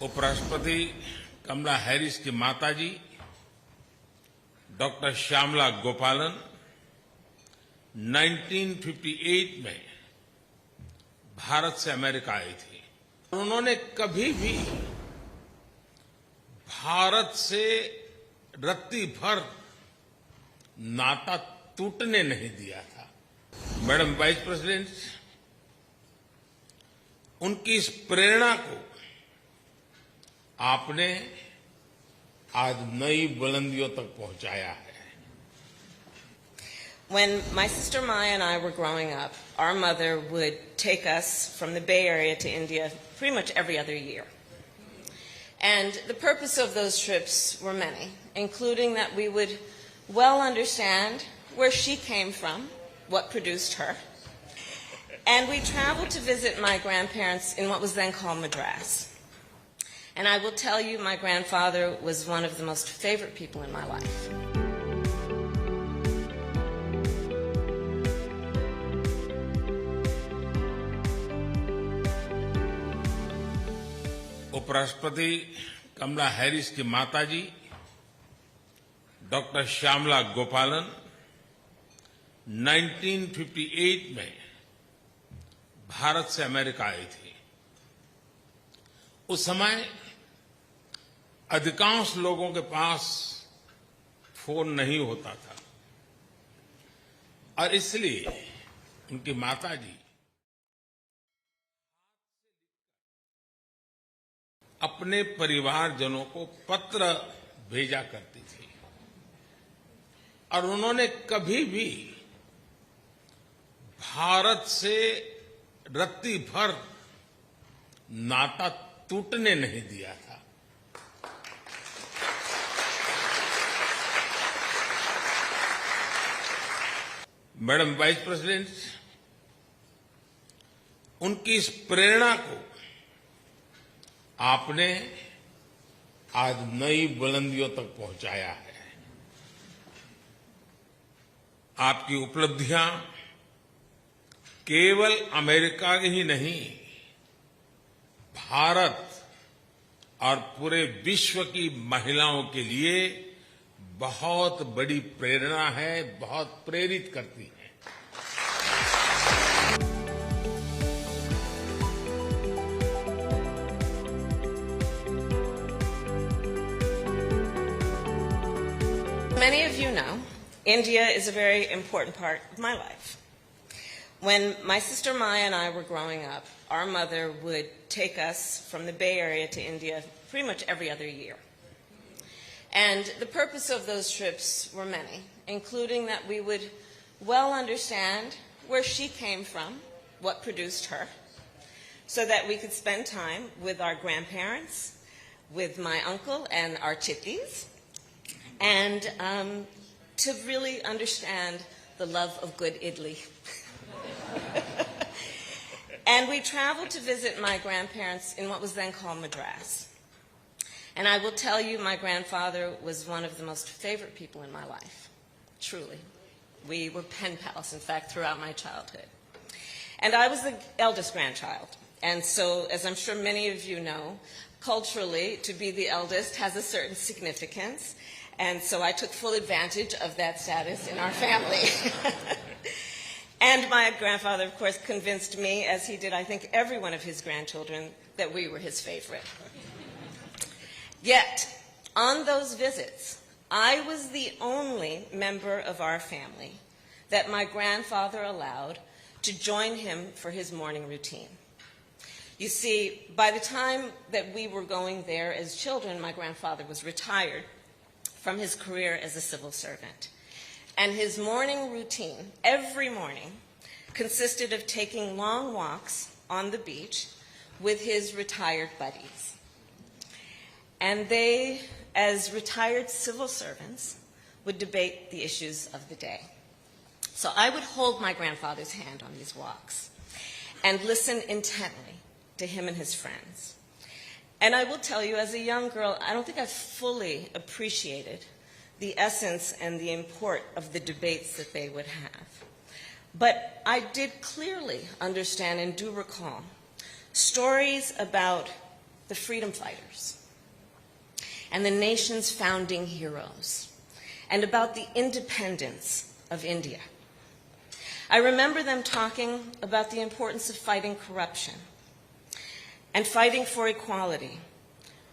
उपराष्ट्रपति कमला हैरिस की माताजी डॉक्टर श्यामला गोपालन 1958 में भारत से अमेरिका आई थी। उन्होंने कभी भी भारत से रत्ती भर नाता टूटने नहीं दिया था। मैडम वाइस प्रेसिडेंट, उनकी इस प्रेरणा को आपने आज नई बुलंदियों तक पहुंचाया है। When my sister Maya and I were growing up, our mother would take us from the Bay Area to India pretty much every other year. And the purpose of those trips were many, including that we would well understand where she came from, what produced her. And we traveled to visit my grandparents in what was then called Madras. And I will tell you, my grandfather was one of the most favorite people in my life. उपराष्ट्रपति कमला Harris की माताजी doctor Shyamala गोपालन 1958 में भारत से America I थी। उस समय अधिकांश लोगों के पास फोन नहीं होता था और इसलिए उनकी माताजी अपने परिवारजनों को पत्र भेजा करती थी और उन्होंने कभी भी भारत से रत्ती भर नाता टूटने नहीं दिया था। मैडम वाइस प्रेसिडेंट, उनकी इस प्रेरणा को आपने आज नई बुलंदियों तक पहुंचाया है। आपकी उपलब्धियां केवल अमेरिका की ही नहीं, भारत और पूरे विश्व की महिलाओं के लिए बहुत बड़ी प्रेरणा है, बहुत प्रेरित करती है। Many of you know, India is a very important part of my life. When my sister Maya and I were growing up, our mother would take us from the Bay Area to India pretty much every other year. And the purpose of those trips were many, including that we would well understand where she came from, what produced her, so that we could spend time with our grandparents, with my uncle and our chitties, and to really understand the love of good idli. And we traveled to visit my grandparents in what was then called Madras. And I will tell you, my grandfather was one of the most favorite people in my life, truly. We were pen pals, in fact, throughout my childhood. And I was the eldest grandchild. And so, as I'm sure many of you know, culturally, to be the eldest has a certain significance. And so I took full advantage of that status in our family. And my grandfather, of course, convinced me, as he did, I think, every one of his grandchildren, that we were his favorite. Yet, on those visits, I was the only member of our family that my grandfather allowed to join him for his morning routine. You see, by the time that we were going there as children, my grandfather was retired from his career as a civil servant. And his morning routine, every morning, consisted of taking long walks on the beach with his retired buddies. And they, as retired civil servants, would debate the issues of the day. So I would hold my grandfather's hand on these walks and listen intently to him and his friends. And I will tell you, as a young girl, I don't think I fully appreciated the essence and the import of the debates that they would have. But I did clearly understand and do recall stories about the freedom fighters, and the nation's founding heroes, and about the independence of India. I remember them talking about the importance of fighting corruption and fighting for equality,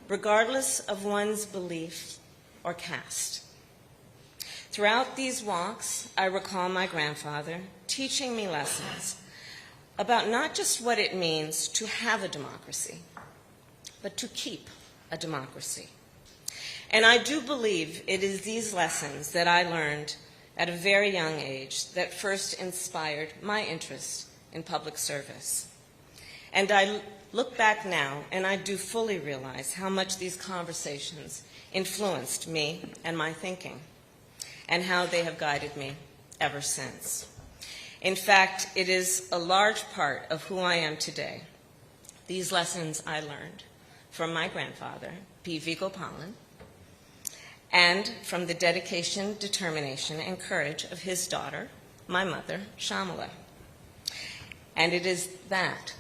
regardless of one's belief or caste. Throughout these walks, I recall my grandfather teaching me lessons about not just what it means to have a democracy, but to keep a democracy. And I do believe it is these lessons that I learned at a very young age that first inspired my interest in public service. And I look back now, and I do fully realize how much these conversations influenced me and my thinking, and how they have guided me ever since. In fact, it is a large part of who I am today. These lessons I learned from my grandfather, P.V. Gopalan, and from the dedication, determination, and courage of his daughter, my mother, Shamala. And it is that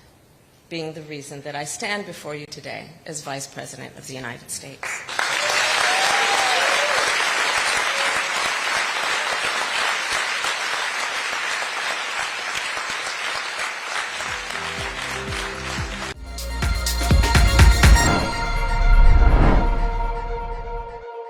being the reason that I stand before you today as Vice President of the United States.